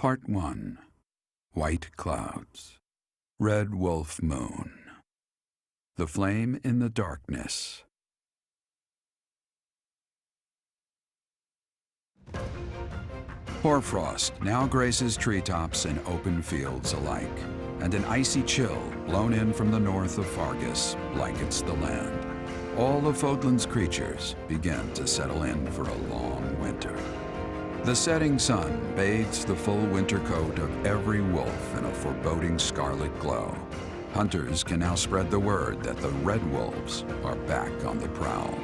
Part 1. White Clouds. Red Wolf Moon. The Flame in the Darkness. Hoarfrost now graces treetops and open fields alike, and an icy chill blown in from the north of Fargus blankets the land. All of Fodlan's creatures begin to settle in for a long winter. The setting sun bathes the full winter coat of every wolf in a foreboding scarlet glow. Hunters can now spread the word that the red wolves are back on the prowl.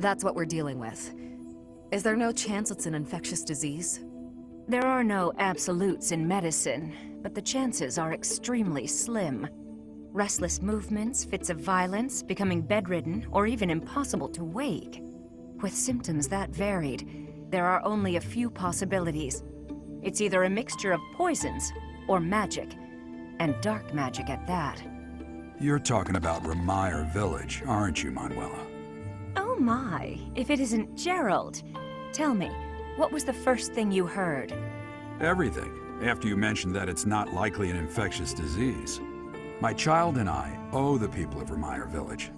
That's what we're dealing with. Is there no chance it's an infectious disease? There are no absolutes in medicine, but the chances are extremely slim. Restless movements, fits of violence, becoming bedridden, or even impossible to wake. With symptoms that varied, there are only a few possibilities. It's either a mixture of poisons or magic, and dark magic at that. You're talking about Remire village, aren't you, Manuela? Oh my, if it isn't Gerald. Tell me, what was the first thing you heard? Everything, after you mentioned that it's not likely an infectious disease. My child and I owe the people of Remire village.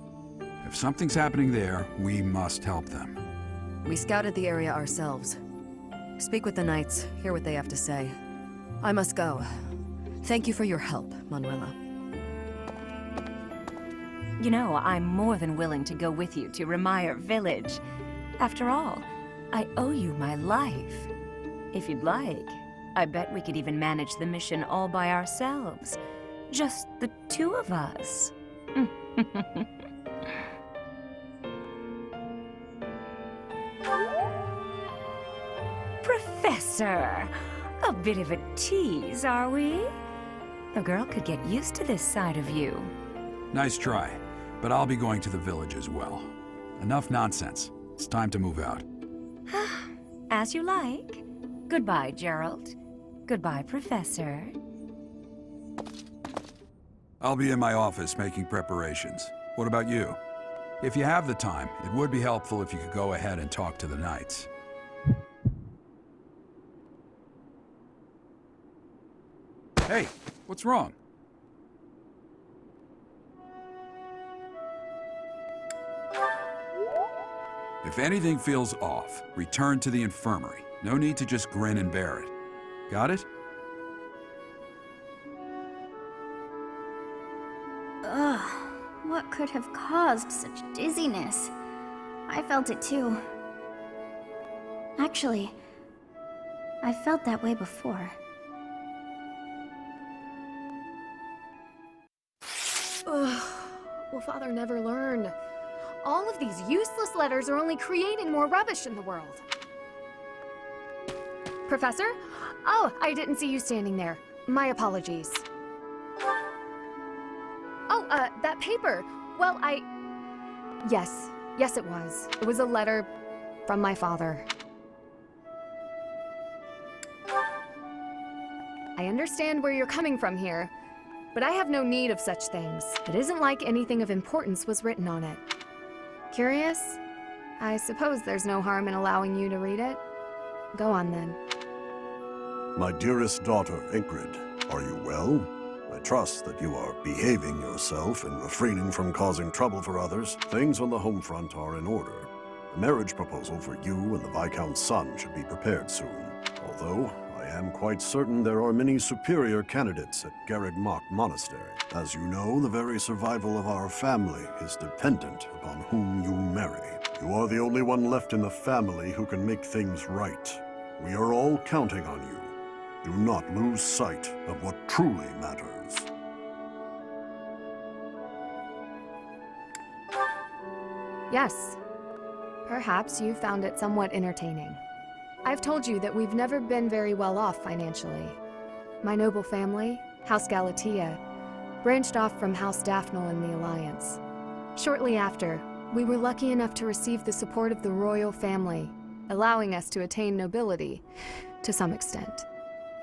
If something's happening there, we must help them. We scouted the area ourselves. Speak with the knights, hear what they have to say. I must go. Thank you for your help, Manuela. You know, I'm more than willing to go with you to Remire village. After all, I owe you my life. If you'd like, I bet we could even manage the mission all by ourselves. Just the two of us. Professor! A bit of a tease, are we? The girl could get used to this side of you. Nice try, but I'll be going to the village as well. Enough nonsense. It's time to move out. As you like. Goodbye, Gerald. Goodbye, Professor. I'll be in my office making preparations. What about you? If you have the time, it would be helpful if you could go ahead and talk to the knights. Hey, what's wrong? If anything feels off, return to the infirmary. No need to just grin and bear it. Got it? Ugh, what could have caused such dizziness? I felt it too. Actually, I felt that way before. Ugh, will Father never learn? All of these useless letters are only creating more rubbish in the world. Professor? Oh, I didn't see you standing there. My apologies. Oh, that paper. Well, Yes, it was. It was a letter from my father. I understand where you're coming from here, but I have no need of such things. It isn't like anything of importance was written on it. Curious? I suppose there's no harm in allowing you to read it. Go on then. My dearest daughter, Ingrid, are you well? I trust that you are behaving yourself and refraining from causing trouble for others. Things on the home front are in order. The marriage proposal for you and the Viscount's son should be prepared soon. Although, I am quite certain there are many superior candidates at Garreg-Mach Monastery. As you know, the very survival of our family is dependent upon whom you marry. You are the only one left in the family who can make things right. We are all counting on you. Do not lose sight of what truly matters. Yes. Perhaps you found it somewhat entertaining. I've told you that we've never been very well off financially. My noble family, House Galatea, branched off from House Daphne in the Alliance. Shortly after, we were lucky enough to receive the support of the royal family, allowing us to attain nobility, to some extent.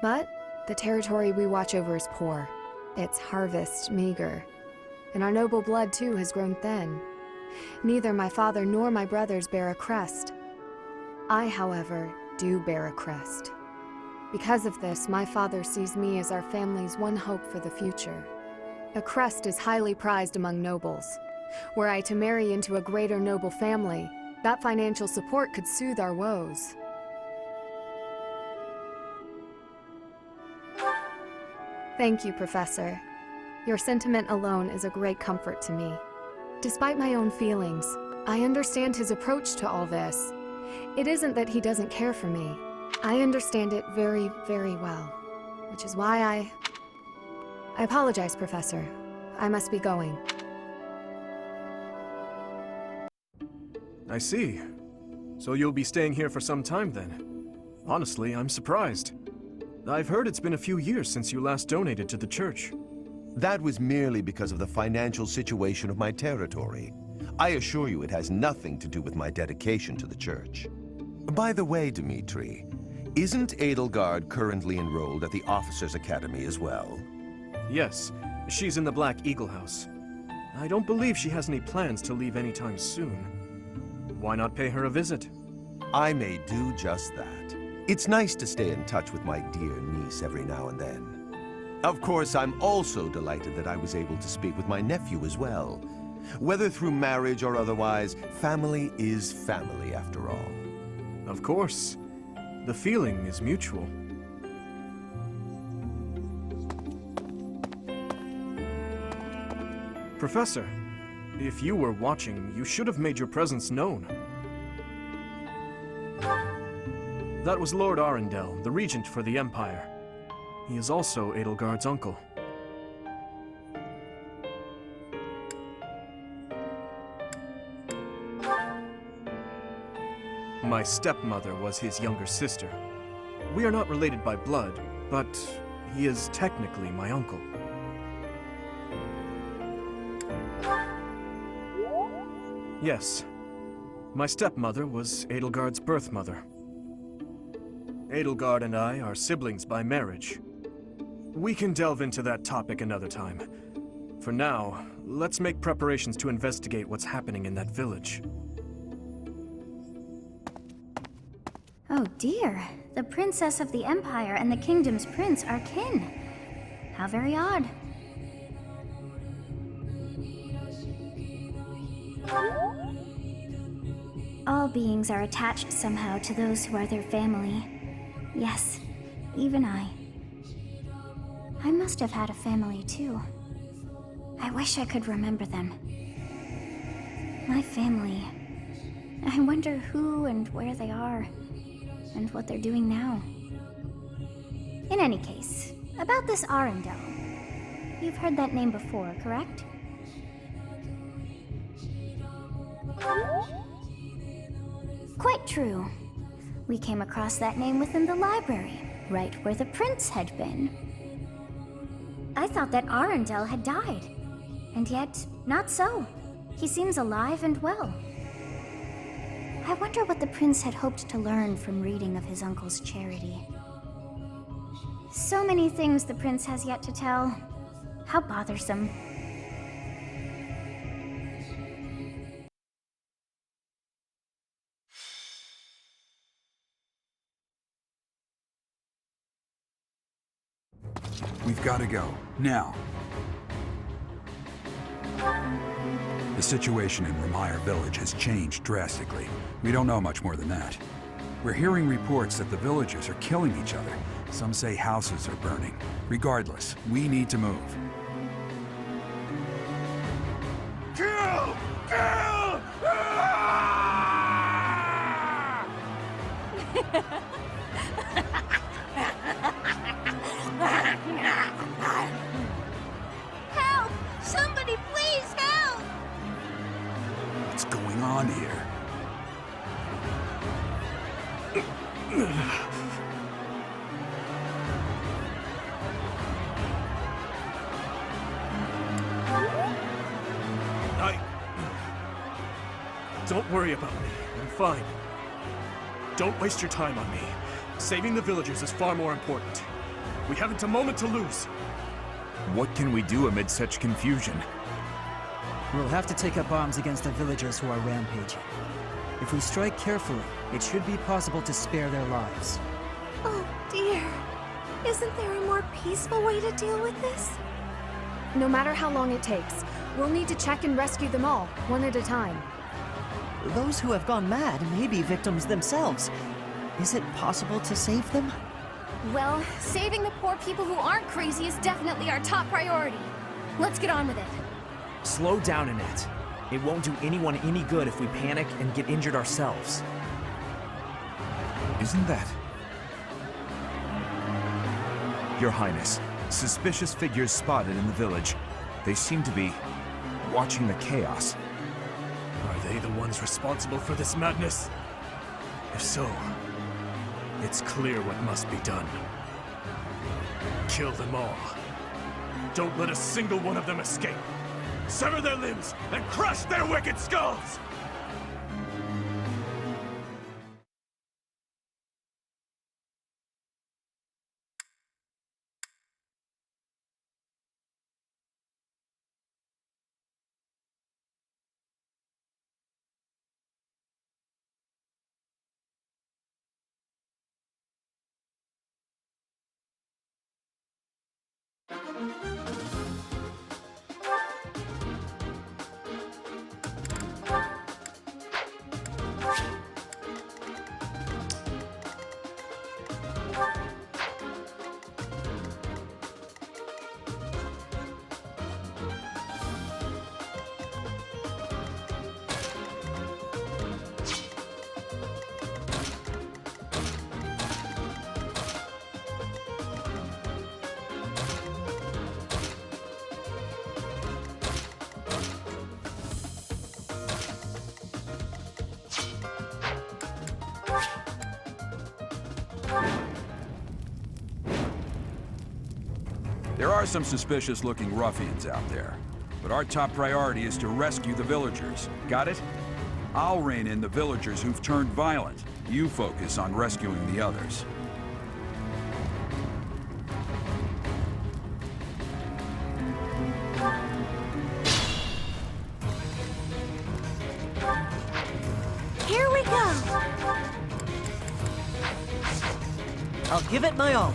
But the territory we watch over is poor, its harvest meager, and our noble blood too has grown thin. Neither my father nor my brothers bear a crest. I, however, do bear a crest. Because of this, my father sees me as our family's one hope for the future. A crest is highly prized among nobles. Were I to marry into a greater noble family, that financial support could soothe our woes. Thank you, Professor. Your sentiment alone is a great comfort to me. Despite my own feelings, I understand his approach to all this. It isn't that he doesn't care for me. I understand it very, very well. Which is why I apologize, Professor. I must be going. I see. So you'll be staying here for some time then. Honestly, I'm surprised. I've heard it's been a few years since you last donated to the church. That was merely because of the financial situation of my territory. I assure you it has nothing to do with my dedication to the church. By the way, Dimitri, isn't Edelgard currently enrolled at the Officers' Academy as well? Yes, she's in the Black Eagle House. I don't believe she has any plans to leave anytime soon. Why not pay her a visit? I may do just that. It's nice to stay in touch with my dear niece every now and then. Of course, I'm also delighted that I was able to speak with my nephew as well. Whether through marriage or otherwise, family is family after all. Of course. The feeling is mutual. Professor, if you were watching, you should have made your presence known. That was Lord Arundel, the regent for the Empire. He is also Edelgard's uncle. My stepmother was his younger sister. We are not related by blood, but he is technically my uncle. Yes, my stepmother was Edelgard's birth mother. Edelgard and I are siblings by marriage. We can delve into that topic another time. For now, let's make preparations to investigate what's happening in that village. Oh dear, the princess of the Empire and the kingdom's prince are kin. How very odd. All beings are attached somehow to those who are their family. Yes, even I. I must have had a family too. I wish I could remember them. My family. I wonder who and where they are, and what they're doing now. In any case, about this Arundel. You've heard that name before, correct? Quite true. We came across that name within the library, right where the prince had been. I thought that Arundel had died, and yet, not so. He seems alive and well. I wonder what the prince had hoped to learn from reading of his uncle's charity. So many things the prince has yet to tell. How bothersome. We've got to go, now. The situation in Remire village has changed drastically. We don't know much more than that. We're hearing reports that the villagers are killing each other. Some say houses are burning. Regardless, we need to move. Kill! Kill! Help! Somebody please help! What's going on here? Don't worry about me. I'm fine. Don't waste your time on me. Saving the villagers is far more important. We haven't a moment to lose. What can we do amid such confusion? We'll have to take up arms against the villagers who are rampaging. If we strike carefully, it should be possible to spare their lives. Oh dear. Isn't there a more peaceful way to deal with this? No matter how long it takes, we'll need to check and rescue them all, one at a time. Those who have gone mad may be victims themselves. Is it possible to save them? Well, saving the poor people who aren't crazy is definitely our top priority. Let's get on with it. Slow down, Annette. It won't do anyone any good if we panic and get injured ourselves. Isn't that... Your Highness, suspicious figures spotted in the village. They seem to be watching the chaos. Are they the ones responsible for this madness? If so, it's clear what must be done. Kill them all. Don't let a single one of them escape. Sever their limbs and crush their wicked skulls! There are some suspicious-looking ruffians out there, but our top priority is to rescue the villagers. Got it? I'll rein in the villagers who've turned violent. You focus on rescuing the others. Here we go! I'll give it my all.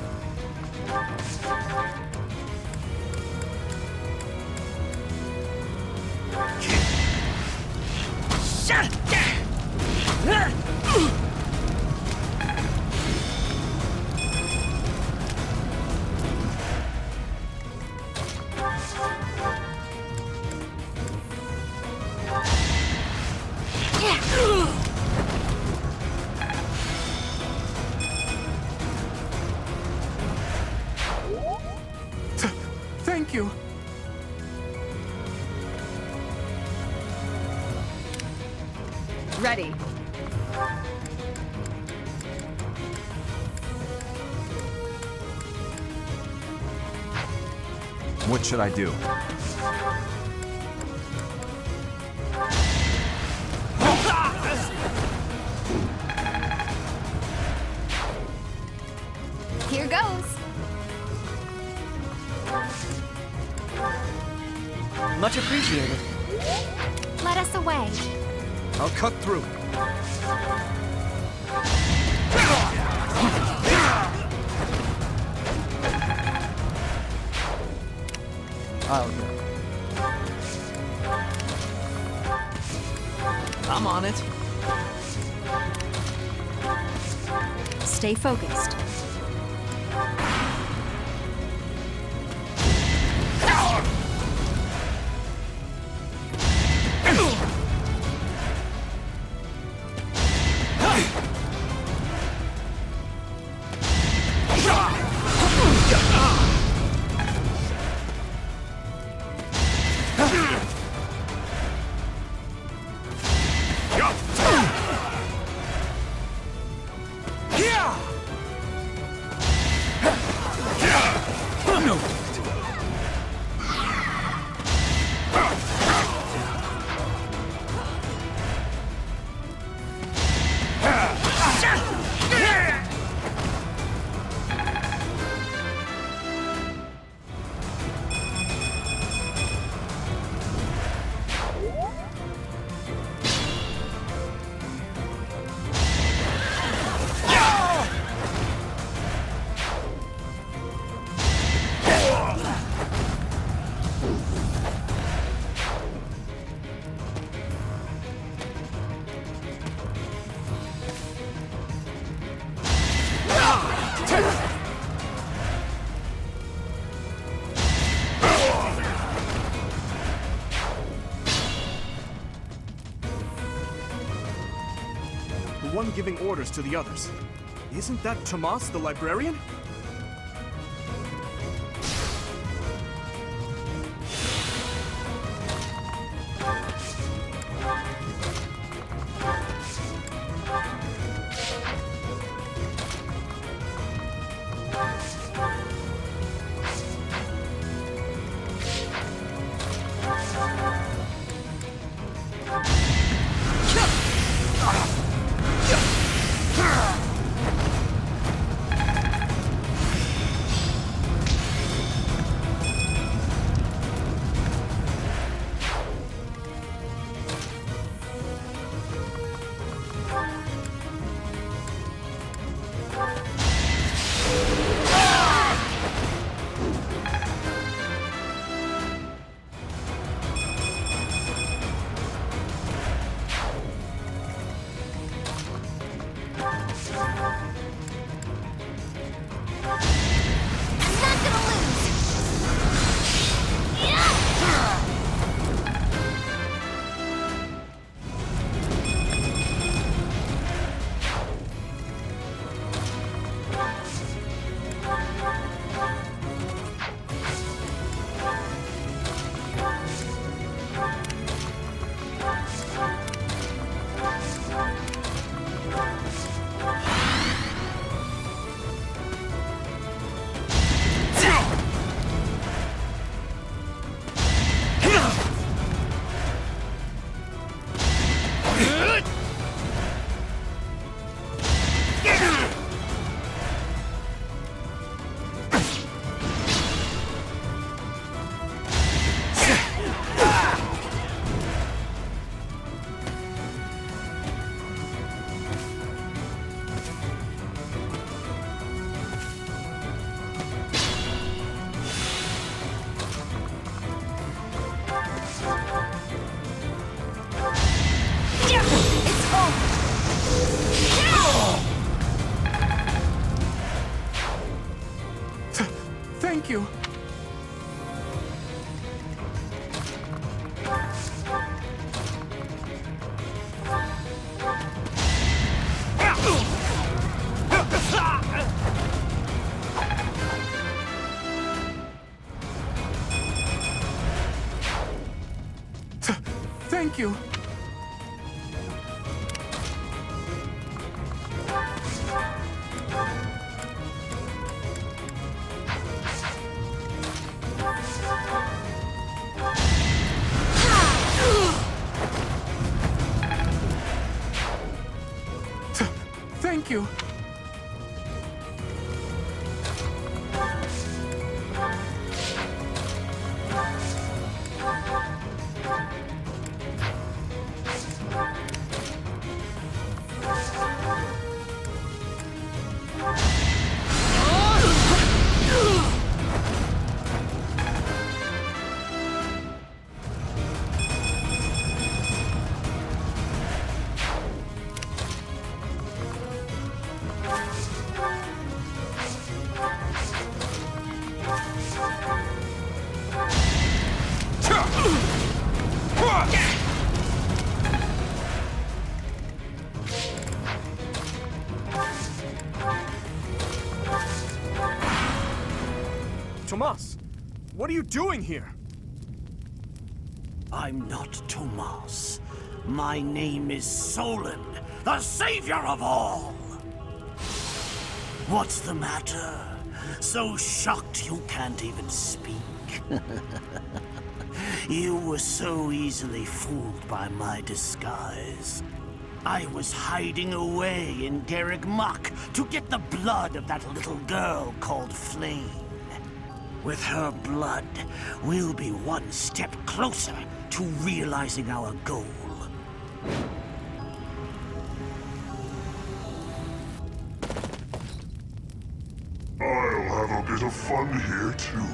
Thank you. Ready. What should I do? Here goes. Much appreciated. Let us away. I'll cut through. I'll go. I'm on it. Stay focused. one giving orders to the others. Isn't that Tomas, the librarian? Thank you. Thank you. Thank you. Tomas, what are you doing here? I'm not Tomas. My name is Solon, the savior of all. What's the matter? So shocked you can't even speak? You were so easily fooled by my disguise. I was hiding away in Garrick Mach to get the blood of that little girl called Flame. With her blood, we'll be one step closer to realizing our goal. I'll have a bit of fun here, too.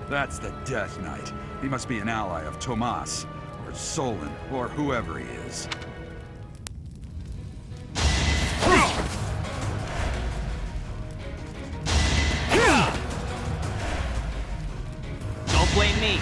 That's the Death Knight. He must be an ally of Tomas, or Solon, or whoever he is. Don't blame me.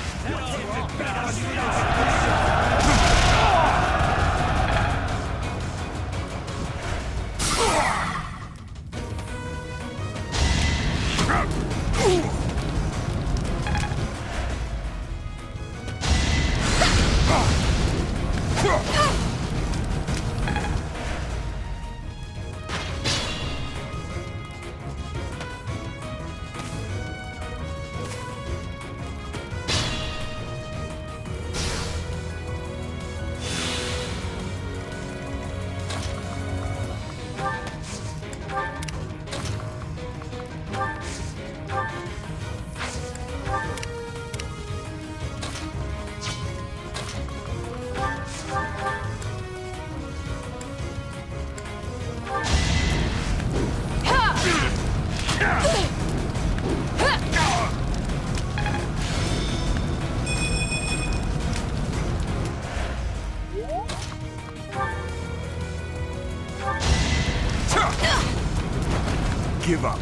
give up.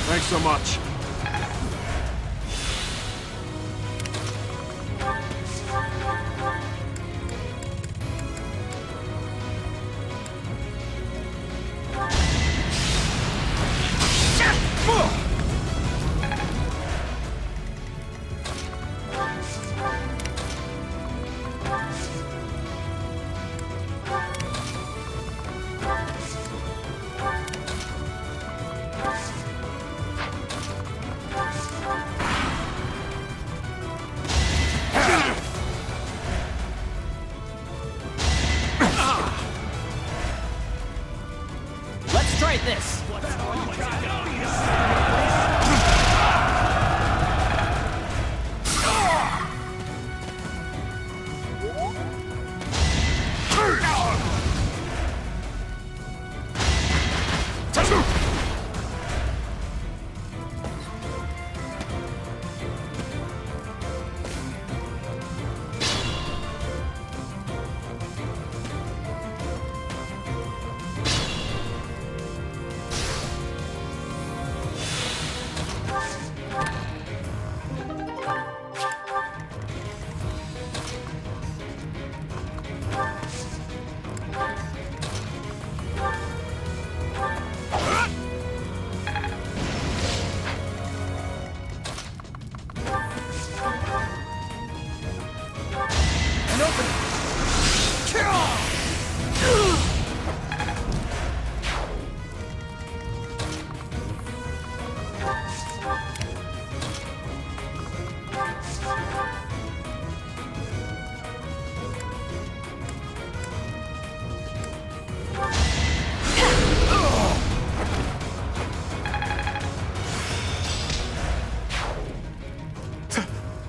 Thanks so much. Let's try this!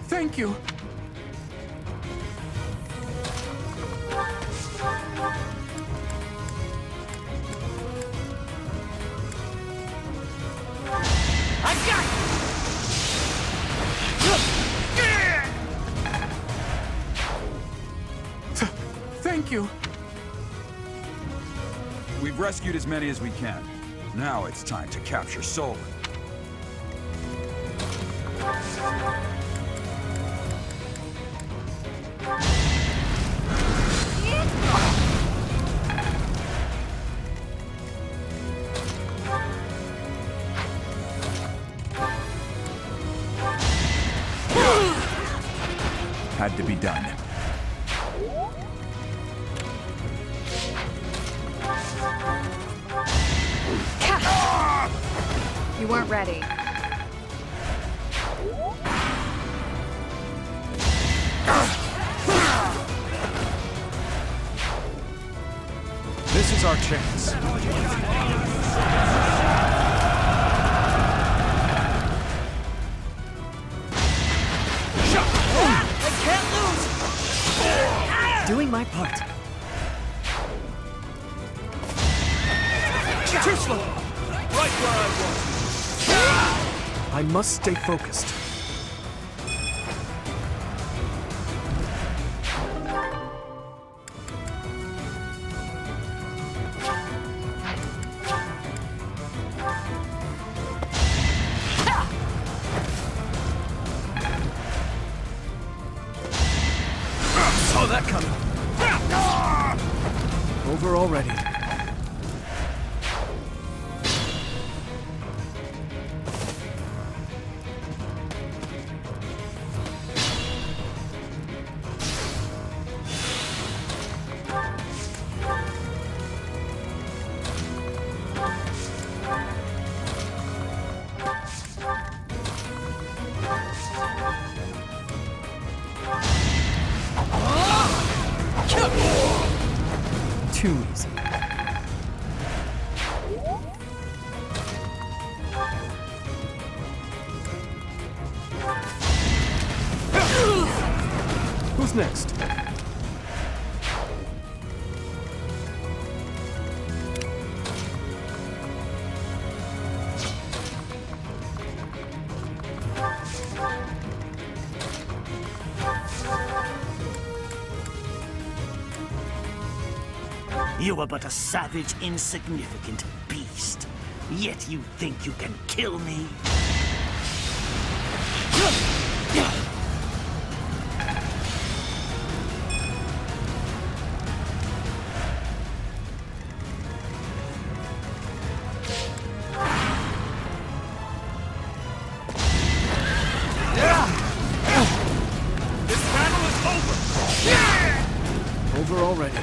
Thank you. Thank you. We've rescued as many as we can. Now it's time to capture Solon. Had to be done. You weren't ready. This is our chance. Doing my part. Too slow! Right where I want. I must stay focused. Saw that coming. Over already. Too easy. Who's next? You are but a savage, insignificant beast. Yet you think you can kill me? This battle is over! Over already.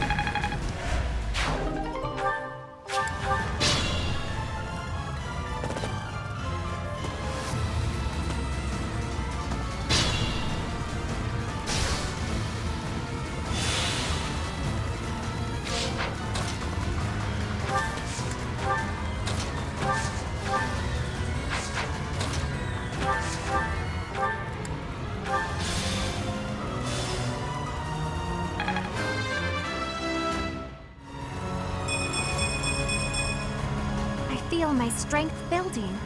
I feel my strength building.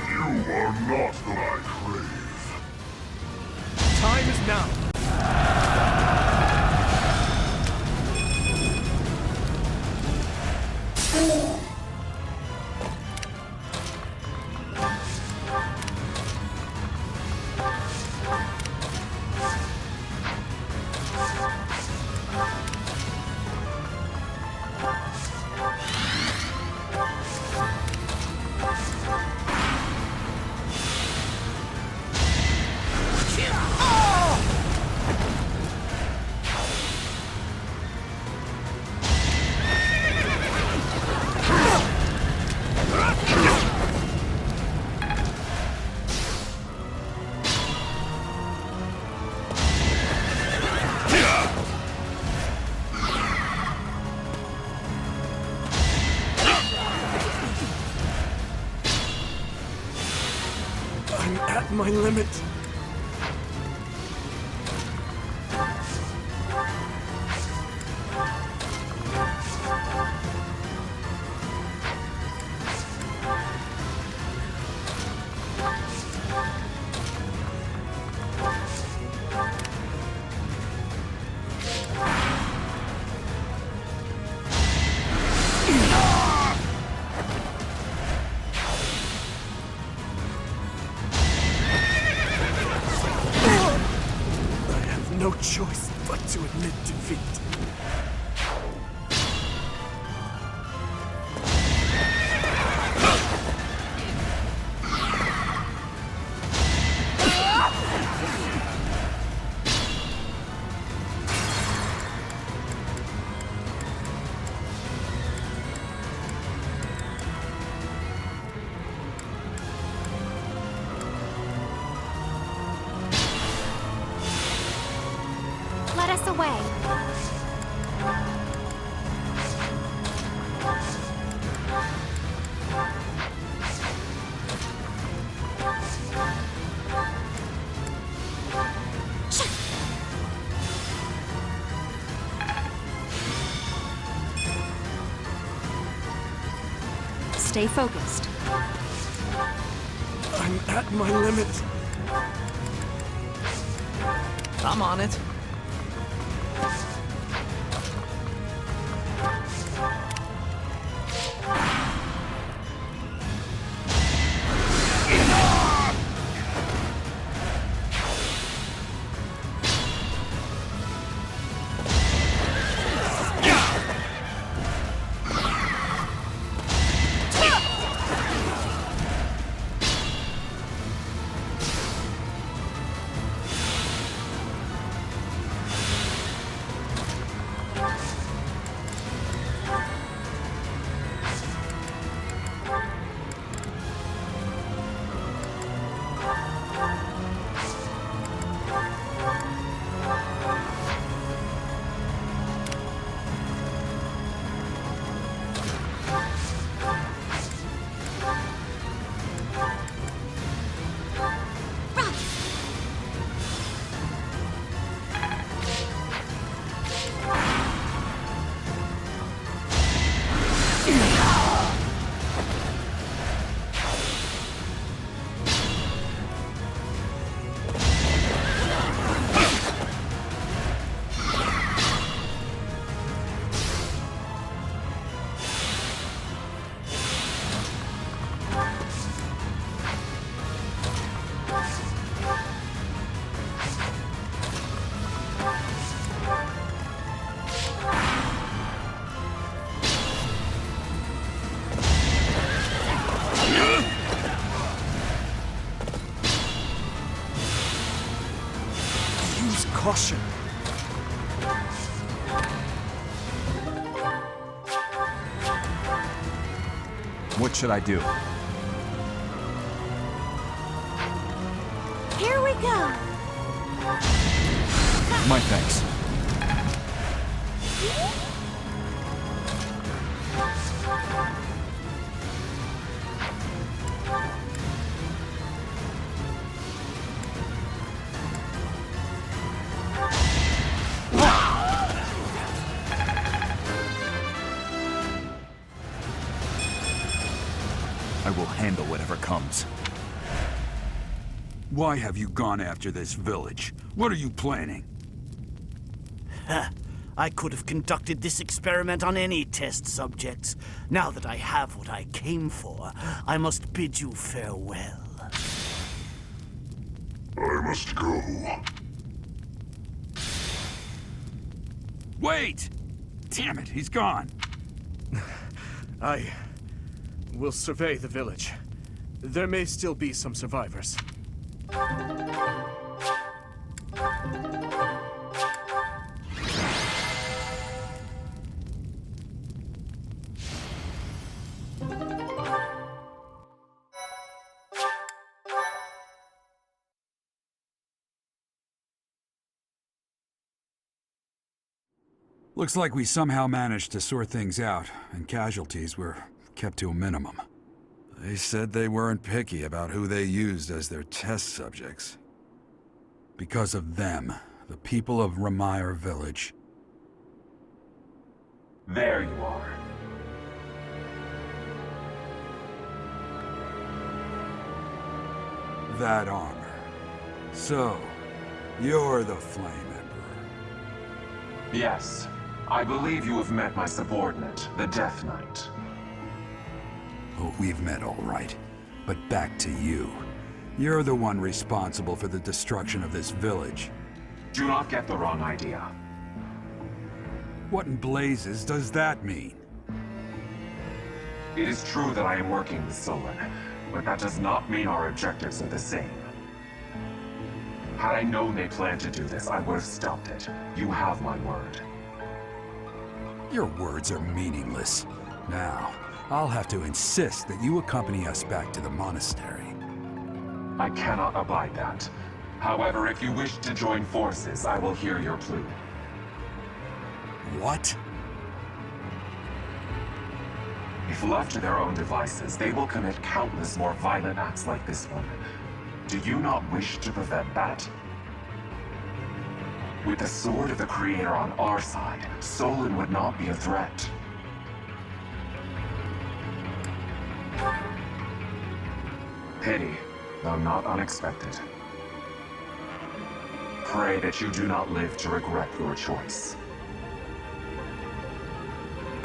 You are not what I crave. Time is now. I'm at my limit. No choice but to admit defeat. Let us away. Stay focused. I'm at my limit. I'm on it. Use caution. What should I do? Here we go! My thanks. I will handle whatever comes. Why have you gone after this village? What are you planning? I could have conducted this experiment on any test subjects. Now that I have what I came for, I must bid you farewell. I must go. Wait! Damn it, he's gone. I will survey the village. There may still be some survivors. Looks like we somehow managed to sort things out, and casualties were kept to a minimum. They said they weren't picky about who they used as their test subjects. Because of them, the people of Remire village. There you are. That armor. So, you're the Flame Emperor. Yes. I believe you have met my subordinate, the Death Knight. Oh, we've met all right. But back to you. You're the one responsible for the destruction of this village. Do not get the wrong idea. What in blazes does that mean? It is true that I am working with Solon, but that does not mean our objectives are the same. Had I known they planned to do this, I would have stopped it. You have my word. Your words are meaningless. Now, I'll have to insist that you accompany us back to the monastery. I cannot abide that. However, if you wish to join forces, I will hear your plea. What? If left to their own devices, they will commit countless more violent acts like this one. Do you not wish to prevent that? With the sword of the Creator on our side, Solon would not be a threat. Pity, though not unexpected. Pray that you do not live to regret your choice.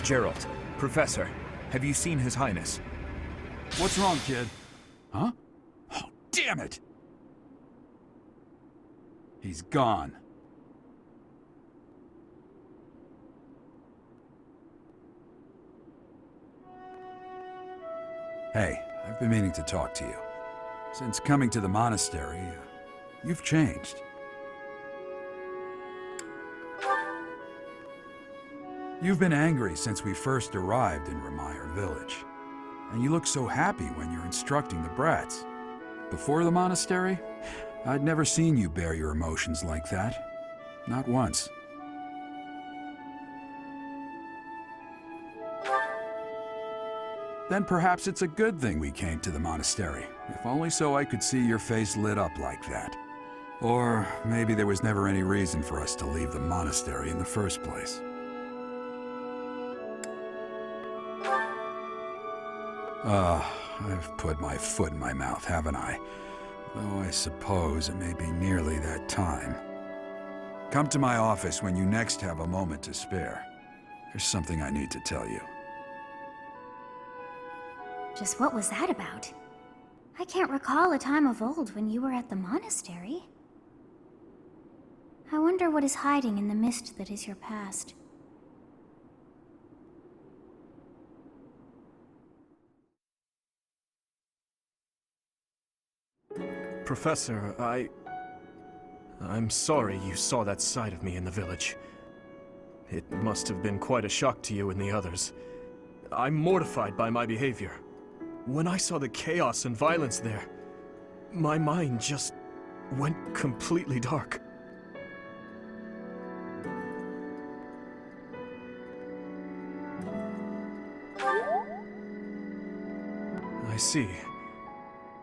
Gerald, Professor, have you seen His Highness? What's wrong, kid? Huh? Oh, damn it! He's gone. Hey, I've been meaning to talk to you. Since coming to the monastery, you've changed. You've been angry since we first arrived in Remire village. And you look so happy when you're instructing the brats. Before the monastery, I'd never seen you bear your emotions like that. Not once. Then perhaps it's a good thing we came to the monastery, if only so I could see your face lit up like that. Or maybe there was never any reason for us to leave the monastery in the first place. I've put my foot in my mouth, haven't I? Though I suppose it may be nearly that time. Come to my office when you next have a moment to spare. There's something I need to tell you. Just what was that about? I can't recall a time of old when you were at the monastery. I wonder what is hiding in the mist that is your past. Professor, I'm sorry you saw that side of me in the village. It must have been quite a shock to you and the others. I'm mortified by my behavior. When I saw the chaos and violence there, my mind just went completely dark. I see.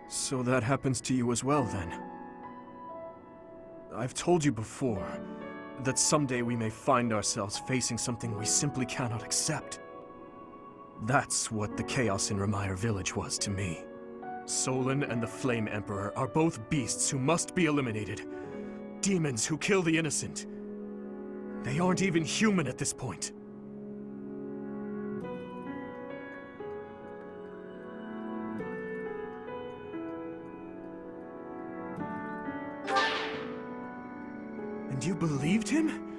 So that happens to you as well, then. I've told you before that someday we may find ourselves facing something we simply cannot accept. That's what the chaos in Remire village was to me. Solon and the Flame Emperor are both beasts who must be eliminated. Demons who kill the innocent. They aren't even human at this point. And you believed him?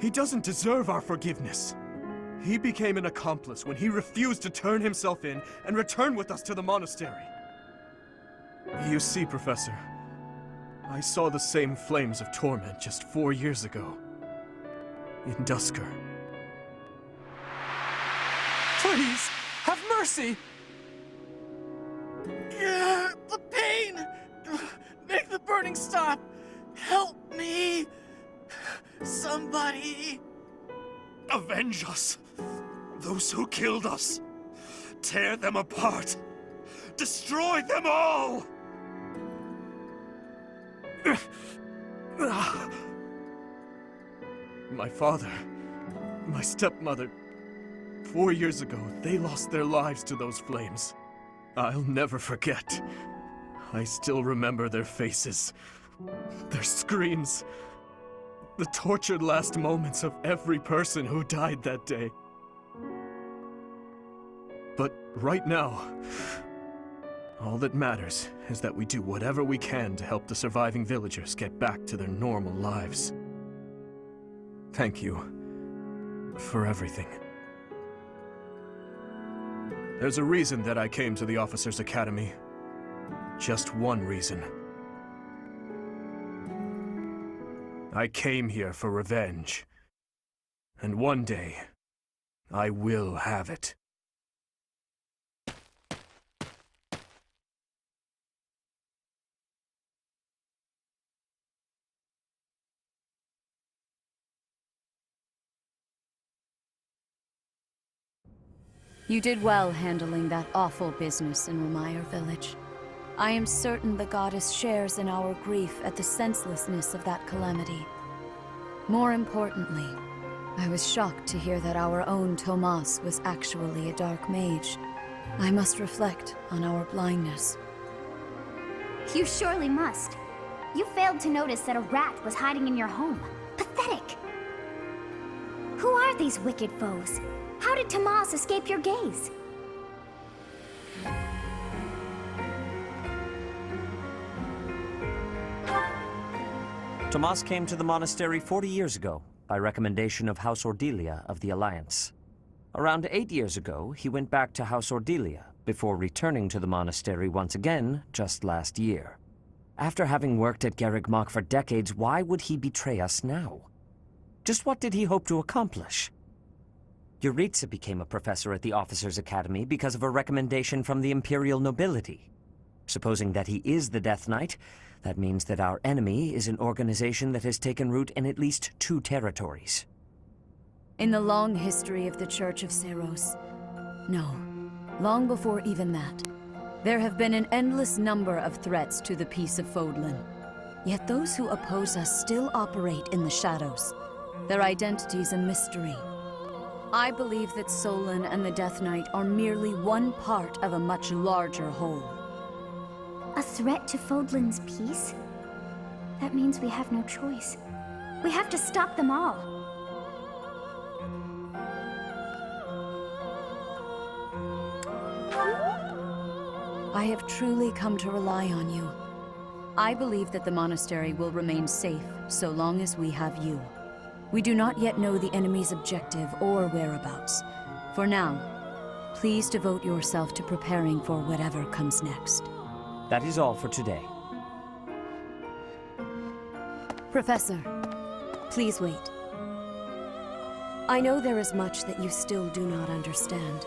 He doesn't deserve our forgiveness. He became an accomplice when he refused to turn himself in and return with us to the monastery. You see, Professor, I saw the same flames of torment just 4 years ago. In Dusker. Please, have mercy! The pain! Make the burning stop! Help me! Somebody! Avenge us! Those who killed us! Tear them apart! Destroy them all! My father, my stepmother, 4 years ago, they lost their lives to those flames. I'll never forget. I still remember their faces, their screams, the tortured last moments of every person who died that day. But right now, all that matters is that we do whatever we can to help the surviving villagers get back to their normal lives. Thank you for everything. There's a reason that I came to the Officers' Academy. Just one reason. I came here for revenge. And one day, I will have it. You did well handling that awful business in Remire village. I am certain the goddess shares in our grief at the senselessness of that calamity. More importantly, I was shocked to hear that our own Tomas was actually a dark mage. I must reflect on our blindness. You surely must. You failed to notice that a rat was hiding in your home. Pathetic! Who are these wicked foes? How did Tomas escape your gaze? Tomas came to the monastery 40 years ago, by recommendation of House Ordelia of the Alliance. Around 8 years ago, he went back to House Ordelia, before returning to the monastery once again, just last year. After having worked at Garreg Mach for decades, why would he betray us now? Just what did he hope to accomplish? Yuritsa became a professor at the Officers' Academy because of a recommendation from the Imperial nobility. Supposing that he is the Death Knight, that means that our enemy is an organization that has taken root in at least 2 territories. In the long history of the Church of Seros, no, long before even that, there have been an endless number of threats to the peace of Fodlan. Yet those who oppose us still operate in the shadows. Their identity's a mystery. I believe that Solon and the Death Knight are merely one part of a much larger whole. A threat to Fodlan's peace? That means we have no choice. We have to stop them all. I have truly come to rely on you. I believe that the monastery will remain safe so long as we have you. We do not yet know the enemy's objective or whereabouts. For now, please devote yourself to preparing for whatever comes next. That is all for today. Professor, please wait. I know there is much that you still do not understand.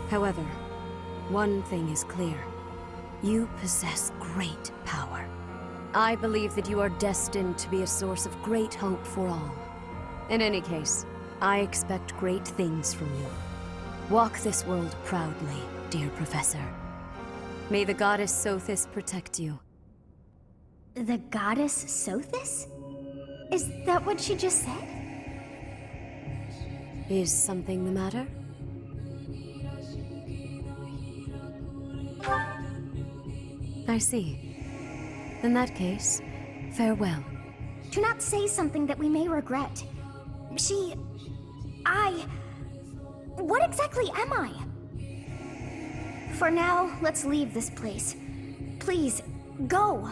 However, one thing is clear. You possess great power. I believe that you are destined to be a source of great hope for all. In any case, I expect great things from you. Walk this world proudly, dear Professor. May the goddess Sothis protect you. The goddess Sothis? Is that what she just said? Is something the matter? I see. In that case, farewell. Do not say something that we may regret. What exactly am I? For now, let's leave this place. Please, go!